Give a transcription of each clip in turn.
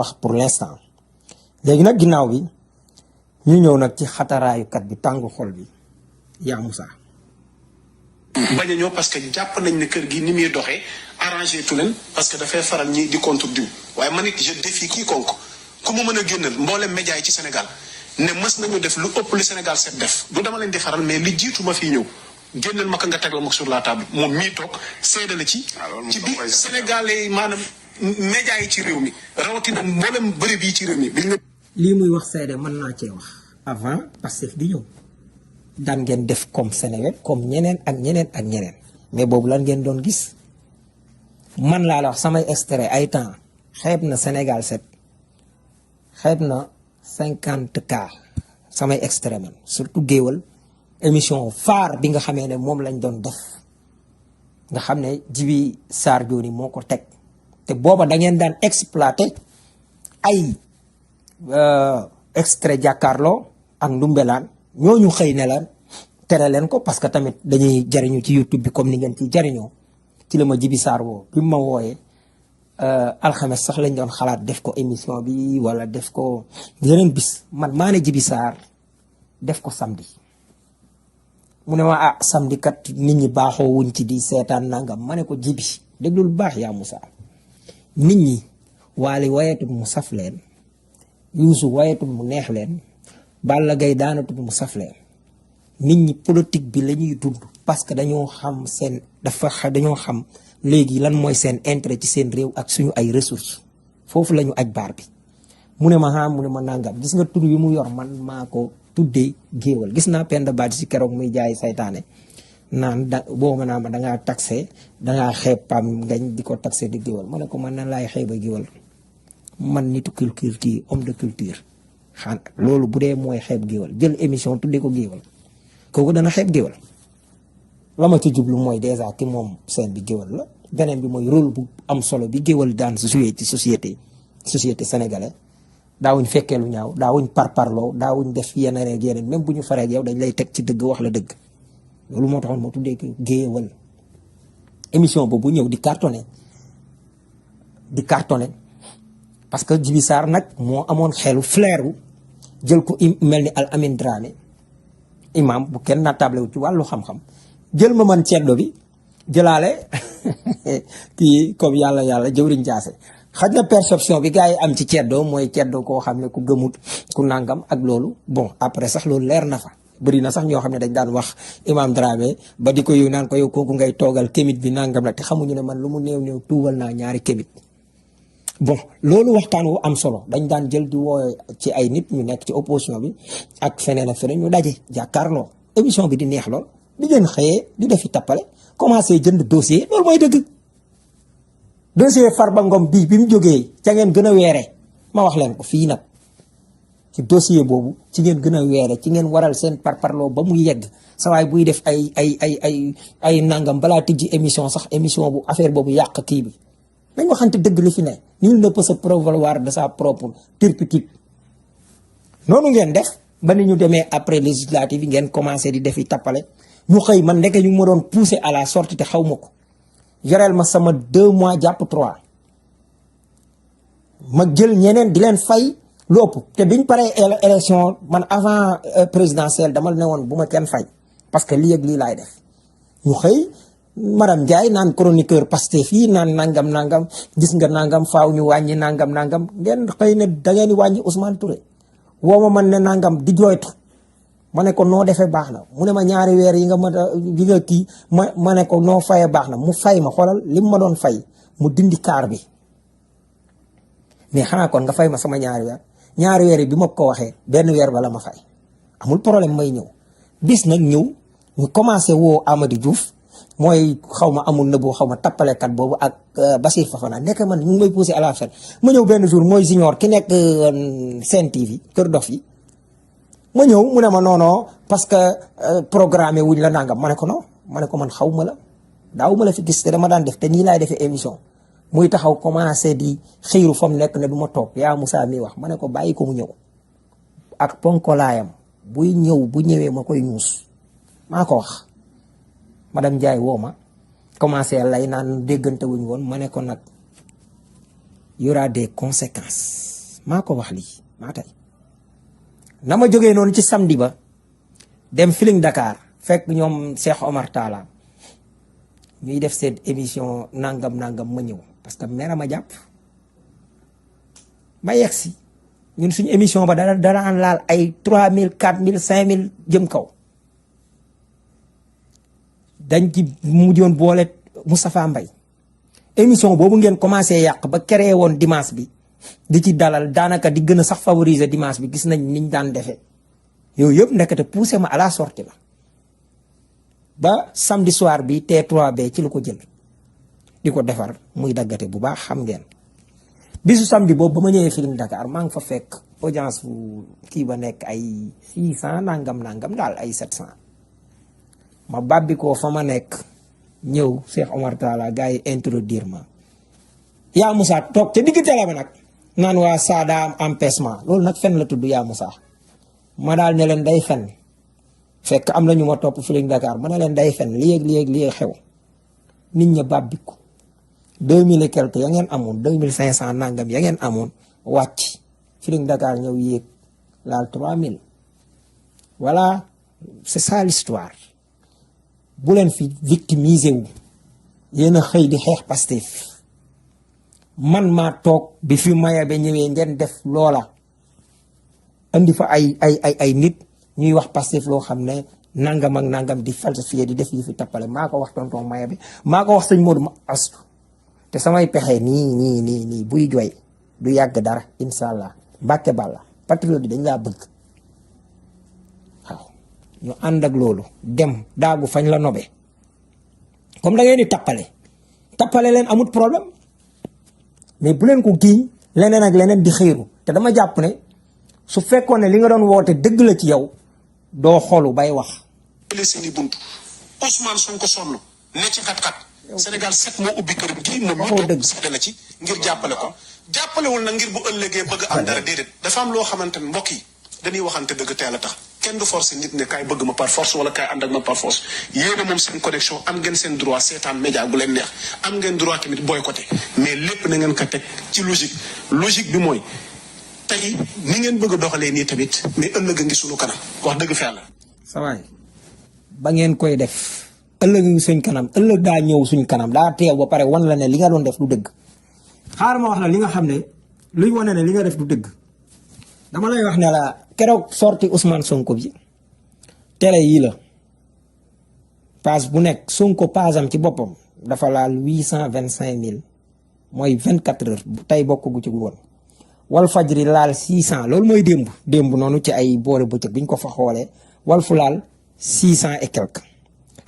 wax pour l'instant léegi nag ginnaaw bi ñu ñëw nag ci xataraayu kat bi tàngu xol bi yaa Moussa. bañ a ñëw parce que jàpp nañ ne kër gi ni muy doxee arrangé tu leen parce que dafay faral ñi di contre diw waaye man it je défie quiconque ku mu mën a génnal mboolem média yi ci Sénégal ne mës nañu def lu ëpp lu Sénégal set def du dama leen di faral mais li jiitu ma fii ñëw génnal ma ko nga teg la ma sur la table moom mii toog seede la ci biir Sénégalais maanaam média yi ci réew mi rawatina mboolem bërëb yi ci réew mi. lii muy wax seede mën naa cee wax avant Pastef di ñëw daan ngeen def comme Sénégal comme ñeneen ak ñeneen ak ñeneen mais boobu lan ngeen doon gis man laa la wax samay extrait ay temps xeeb na Sénégal 7 xeeb na 50K samay extrait man surtout géewal émission phare bi nga xamee ne moom lañ doon def nga xam ne Djiby Sarr Dioni moo ko teg te booba da ngeen daan exploité ay extrait jàkkaarloo ak ndumbelaan ñooñu xëy ne la tere leen ko parce que tamit dañuy jariñu ci YouTube bi comme ni ngeen ci jariñoo ci la ma Djiby Sarr woo bi ma wooyee alxames sax lañ doon xalaat def ko émission bi wala def ko yeneen bis man maa ne Djiby Sarr def ko samedi mu ne ma samedi kat nit ñi baaxoo wuñ ci di seetaan nangam ma ne ko Djiby déglul baax yaa Moussa nit ñi waali wayetul mu saf leen Youssou wayetul mu neex leen Balla Gaye daanatul mu saf leen nit ñi politique bi la ñuy dund parce que dañoo xam seen dañoo xam léegi lan mooy seen intérêt ci seen réew ak suñu ay ressources foofu la ñu aj baar bi mu ne ma mu ne ma nangam gis nga tur yi mu yor man maa ko tuddee géewal gis naa Penda Badji si keroog muy jaay saytaane naan boo ma naa ma dangaa taxé dangaa xeeb Pam Ngañ di ko taxé di géewal ma ne ko man nan laay xeeba géewal man nitu culture kii homme de culture xan loolu bu dee mooy xeeb géewal jël émission tuddee ko géewal kooku dana xeeb géewal la ma ci jublu mooy dèjà ki moom scène bi géewal la beneen bi mooy rôle bu am solo bi géewal daan joué ci société sénégalais daawuñ fekkee lu ñaaw daawuñ parparloo daawuñ def yeneen ak yeneen même bu ñu faree ak yow dañ lay teg ci dëgg wax la dëgg loolu moo taxoon moo tuddee ko géewal émission boobu ñëw di cartonné parce que Djiby Sarr nag moo amoon xelu flairu jël ko mel ni Al Amin Dramé imam bu kenn nattable wu ci wàllu xam-xam jël ma man ceddo bi jëlaale kii comme yàlla jëwriñ jaase xaj na perception bi gars yi am ci ceddo mooy ceddo koo xam ne ku gëmut ku nangam ak loolu bon après sax loolu leer na fa bëri na sax ñoo xam ne dañ daan wax imam Dramé ba di ko yow naan ko yow kooku ngay toogal kémit bi nangam la te xamuñu ne man lu mu néew tuubal naa ñaari kémit bon loolu waxtaan wu am solo dañ daan jël di woo ci ay nit ñu nekk ci opposition bi ak feneen ak feneen ñu daje jàkkaarloo émission bi di neex lool di leen xëyee di defi tappale commencé jënd dossier loolu mooy dëgg dossier Farba Ngom bii bi mu jógee ca ngeen gën a weere ma wax leen ko fii nag ci dossier boobu ci ngeen gën a weere ci ngeen waral seen parparloo ba mu yegg sa waay buy def ay nangam balaa tijji émission sax émission bu affaire boobu yàq kii bi dañ waxante dëgg li fi ne nul ne peut se prévaloir de sa propre turpitude noonu ngeen def ba ni ñu demee après législative yi ngeen commencé di defi tappale ñu xëy man ndeke ñu ma doon poussé à la sortie te xaw ma ko yoreel ma sama 2 mois jàpp 3 ma jël ñeneen di leen fay lu ëpp te biñ paree élection man avant présidentielle dama ne woon bu ma kenn fay parce que lii ak lii laay def ñu xëy madame Ndiaye naan chroniqueur Pastef fii naan nangam gis nga nangam faaw ñu wàññi nangam ngeen xëy ne da ngeen di wàññi Ousmane Touré woo ma man ne nangam di jooytu ma ne ko noo defee baax na mu ne ma ñaari weer yi nga kii ma ne ko noo fayee baax na mu fay ma xoolal li mu ma doon fay mu dindi kaar bi mais xanaa kon nga fay ma sama ñaari weer yi bi ma ko waxee benn weer bala ma fay amul problème may ñëw bis nag ñëw ñu commencé woo Amady Diouf mooy xaw ma amul nëbbu xaw ma tappalekat boobu ak Basir Fafana nekk man ñu ngi may poussé à la fin ma ñëw benn jour mooy junior ki nekk Sen TV Kër Dof yi ma ñëw mu ne ma non parce que programmé wuñ la nangam ma ne ko non ma ne ko man xaw ma la daaw ma la fi gis te dama daan def te nii laay defee émission muy taxaw commencé di xiiru fa mu nekk ne du ma toog yaa Moussa mi wax ma ne ko bàyyi ko mu ñëw ak ponkolaayam bu ñëwee ma koy ñuus maa ko wax. madame Ndiaye woo ma commencé lay naan déggante wuñ woon ma ne ko nag y aura des conséquences maa ko wax lii maa tey na ma jógee noonu ci samedi ba dem Feeling Dakar fekk ñoom Cheikh Omar Talla ñuy def seen émission nangam ma ñëw parce que mera ma jàpp ma yegg si ñun suñu émission ba dara laal ay 3000 4000 5000 jëm kaw dañ ci mujjoon boole Moustapha Mbaye émission boobu ngeen commencé yàq ba créé woon dimanche bi di ci dalal daanaka di gën a sax favoriser dimanche bi gis nañ niñ daan defee yooyu yëpp ndekete poussé ma à la sortie la ba samedi soir bi T3B ci lu ko jël di ko defar muy daggate bu baax xam ngeen bisu samedi boobu ba ma ñëwee Feeling Dakar maa ngi fa fekk audience bu kii ba nekk ay 600 nangam daal ay 700 ma bàbbi ko fa ma nekk ñëw Cheikh Omar Talla gars yi introduire ma yaa Moussa toog te digg télé ba nag naan waa Sada am empêchement loolu nag fen la tudd yaa Moussa ma daal ne leen day fen fekk am na ñu ma topp Feeling Dakar ma ne leen day fen lii xew nit ña bàbbi ko 2000 et quelque ya ngeen amoon 2500 nangam ya ngeen amoon wàcc Feeling Dakar ñëw yéeg laal 3000 voilà c'est ça l'histoire bu leen fi victimiser wu yéen a xëy di xeex Pastef man maa toog bi fi maya ba ñëwee ngeen def loola andi fa ay nit ñuy wax Pastef loo xam ne nangam ak nangam di falsifier di def yi fi tappale maa ko wax tonton maya bi maa ko wax sëñ Modou ma astu te samay pexe nii buy jooy du yàgg dara incha allah mbàkke bàlla patriote bi dañ laa bëgg waaw ñu ànd ak loolu dem daagu fañ la nobe comme da ngeen di tappale leen amut problème mais bu leen ko giiñ leneen ak leneen di xiiru te dama jàpp ne su fekkoon ne li nga doon woote dëgg la ci yow doo xolu bay wax. seeni buntu Ousmane Sonko sonn ne ci kat Sénégal 7 moo ubbi këram gi moom waxoo dëgg la ci ngir jàppale ko jàppalewul nag ngir bu ëllëgee bëgg am dara déedéet dafa am loo xamante ne mbokk yi dañuy waxante dëgg teel a tax kenn du forcer nit ne kaay bëgg ma par force wala kaay ànd ak ma par force yéena moom seen connexion am ngeen seen droit seetaan média bu leen neex am ngeen droit tamit boycotté mais lépp na ngeen ko teg ci logique bi mooy tey ni ngeen bëgg a doxalee nii tamit mais ëllëg a ngi sunu kanam wax dëgg fa yàlla. sa waay ba ngeen koy def ëllëg ngi suñ kanam ëllëg daa ñëw suñ kanam daa teew ba pare wan la ne li nga doon def du dëgg. xaaral ma wax la li nga xam ne luy wane ne li nga def du dëgg dama lay wax ne la keroog sorti Ousmane Sonko bi télé yii la page bu nekk Sonko page am ci boppam dafa laal 825000 mooy 24 heures tey bokk gu ci woon. Walfadjri laal 600 loolu mooy démb noonu ci ay boole bëccëg bi ñu ko fa xoolee Walfu laal 600 et quelque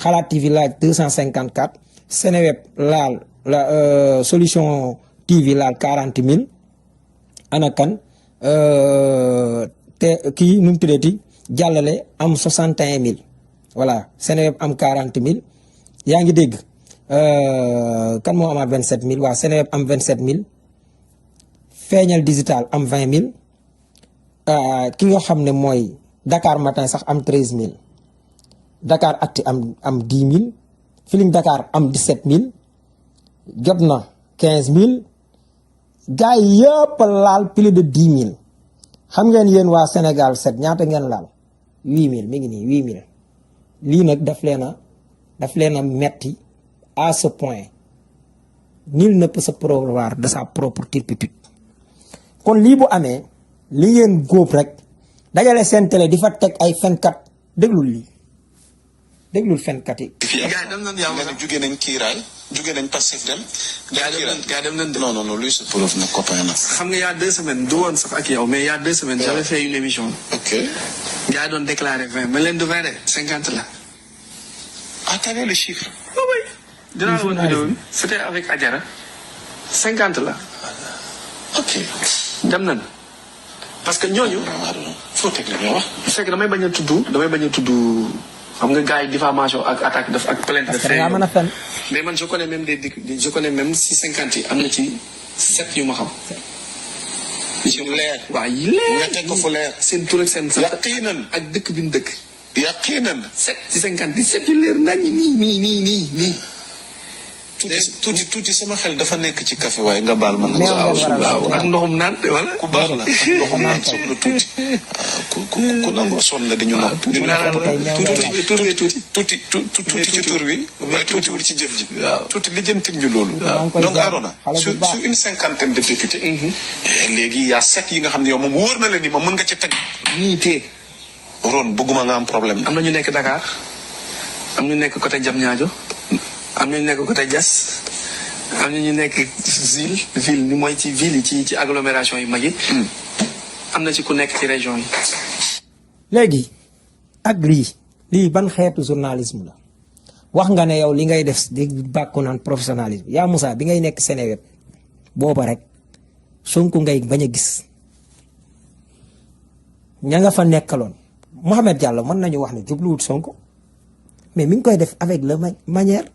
Xalaat TV laal 254 Seneweb laal la Solution TV laal 40000 ana kan te kii nu mu tuddati jàllale am 61000 voilà Seneweb am 40000 yaa ngi dégg kan moo amaat 27000 waa Seneweb am 27000. Feeñal digital am 20000 ki nga xam ne mooy Dakar Matin sax am 13000 Dakar Actu am 10000 Feeling Dakar am 17000 jot na 15000 gars yi yëpp laal plus de 10000 xam ngeen yéen waa Sénégal 7 ñaata ngeen laal 8000 mi ngi nii 8000 lii nag daf leen a metti à ce point nul ne peut se prévaloir de sa propre turpitude. kon lii bu amee li ngeen góob rek dajale seen télé di fa teg ay fenkat déglul fenkat yi. gars dem nañ yàlla ne jóge nañ kiiraay jóge nañ Pastef dem. gars dem nañ non luy sa preuve nag copain na. xam nga y a 2 semaines du woon sax ak yow mais y a 2 semaines. j'avais fait une émission. ok. gars doon déclaré 20 ma leen du 20 de 50 la. ah t'avais le chiffre. oui. dinaa la woon vidéo bi c'était avec Adjara 50 la. ok. dem nañ parce que ñooñu. foo teg la ñuy wax. c'est que damay bañ a tudd xam nga gars yi diffamation ak attaque def ak plainte de fait. mën a fen. mais man je connais même si 50 yi am na ci 7 yu ma xam. yu leer. waaw yi leer nga teg ko fu leer. seen tur ak seen sant. yaqiinan ak dëkk bi ñu dëkk. yaqiinan. 7 ci 50 di 7 yu leer nañ nii. tuuti sama xel dafa nekk ci café waaye nga baal ma nag. waaw ak ndoxum naan wala. ku baax la ak ndoxum naan soxla tuuti. ku nangoo sonn la dañu nopp. tuuti ci tur bi. waaye tuutiwul ci jëf ji. waaw tuuti li jëntig ñu loolu. donc Arona sur une cinquantaine de députés. léegi y a 7 yi nga xam ne yow moom wóor na la ni ma mën nga ci teg. ñii tee. Ron bëgguma nga am problème. am na ñu nekk Dakar am ñu nekk côté Diamniadio am na ñu nekk côté Diass am na ñu nekk ville ni mooy ci ville yi ci agglomération yi mag yi. am na ci ku nekk ci région yi. léegi ak lii ban xeetu journalisme la wax nga ne yow li ngay def di bàkku naan professionnalisme yaa Moussa bi ngay nekk Seneweb booba rek Sonko ngay bañ a gis ña nga fa nekkaloon Mohamed Diallo mën nañu wax ne jubluwut Sonko mais mi ngi koy def avec la manière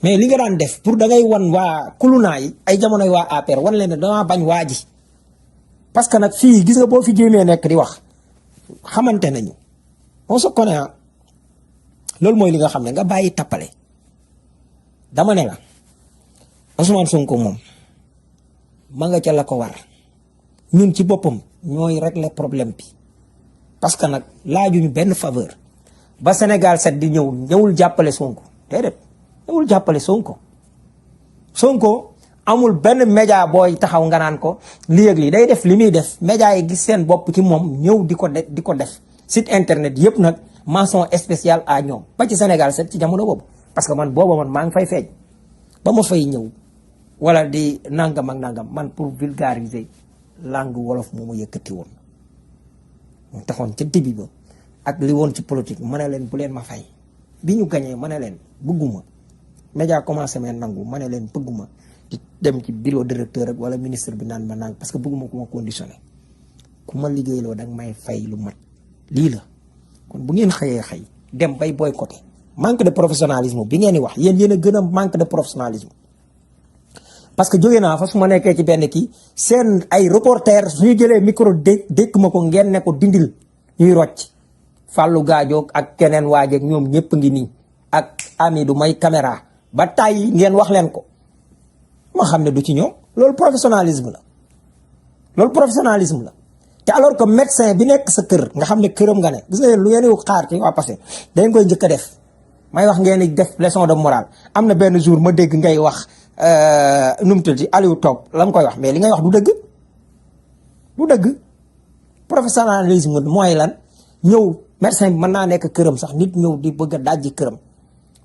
mais li nga daan def pour da ngay wan waa kulunaa yi ay jamonoy waa APR wan leen ne damaa bañ waa ji parce que nag fii gis nga boo fi jéemee nekk di wax xamante nañu on se connaît loolu mooy li nga xam ne nga bàyyi tappale dama ne la Ousmane Sonko moom ma nga ca la ko war ñun ci boppam ñooy régler problème bi parce que nag laajuñu benn faveur ba Sénégal set di ñëwul jàppale Sonko déedéet ñëwul jàppale Sonko amul benn média booy taxaw nga naan ko lii ak lii day def li muy def média yi gis seen bopp ci moom ñëw di ko def site internet yëpp nag mention spéciale à ñoom ba ci Sénégal set ci jamono boobu parce que man booba maa ngi fay feeñ ba ma fay ñëw wala di nangam ak nangam man pour vulgariser langue wolof moo ma yëkkati woon mu taxoon ca début ba ak li woon ci politique ma ne leen bu leen ma fay bi ñu gañee ma ne leen bëgguma média commencé ma nangu ma ne leen bëgguma di dem ci bureau directeur ak wala ministre bi naan ma nang parce que bëgguma ku ma conditionné ku ma liggéeyloo danga may fay lu mat lii la kon bu ngeen xëy dem bay boycotté manque de professionnalisme bi ngeen di wax yéen a gën a manque de professionnalisme parce que jóge naa fa su ma nekkee ci benn kii seen ay reporter suñu jëlee micro dékk ma ko ngeen ne ko dindil ñuy rocc Fallou Gadio ak keneen waajeeg ñoom ñëpp ngi nii ak Amidou may caméra ba tàyyi ngeen wax leen ko ma xam ne du ci ñoom loolu professionnalisme la te alors que médecin bi nekk sa kër nga xam ne këram nga ne gis nga lu ngeen di xaar ci waa passé dañ koy njëkk a def may wax ngeen di def leçon de morale am na benn jour ma dégg ngay wax nu mu tudd Aliou Top la nga koy wax mais li ngay wax du dëgg professionnalisme mooy lan ñëw médecin bi mën naa nekk këram sax nit ñëw di bëgg a dajji këram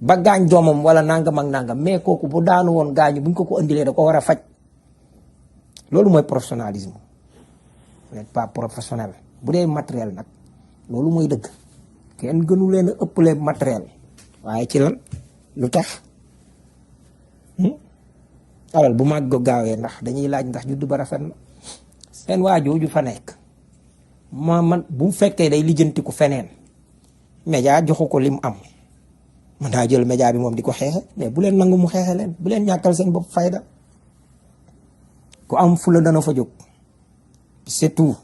ba gaañ doomam wala nangam ak nangam mais kooku bu daanu woon gaañu buñ ko indilee da ko war a faj loolu mooy professionnalisme vous n'êtes pas professionnel bu dee matériel nag loolu mooy dëgg kenn gënu leen a ëppale matériel waaye ci lan lu tax alal bu màgg gaawee ndax dañuy laaj ndax juddu ba rafet na seen waajooju fa nekk man bu fekkee day lijjantiku feneen média joxu ko lim am man daa jël média bi moom di ko xeexe mais bu leen nangu mu xeexe leen bu leen ñàkkal seen bopp fayda ku am fula dana fa jóg c'est tout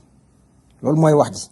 loolu mooy wax ji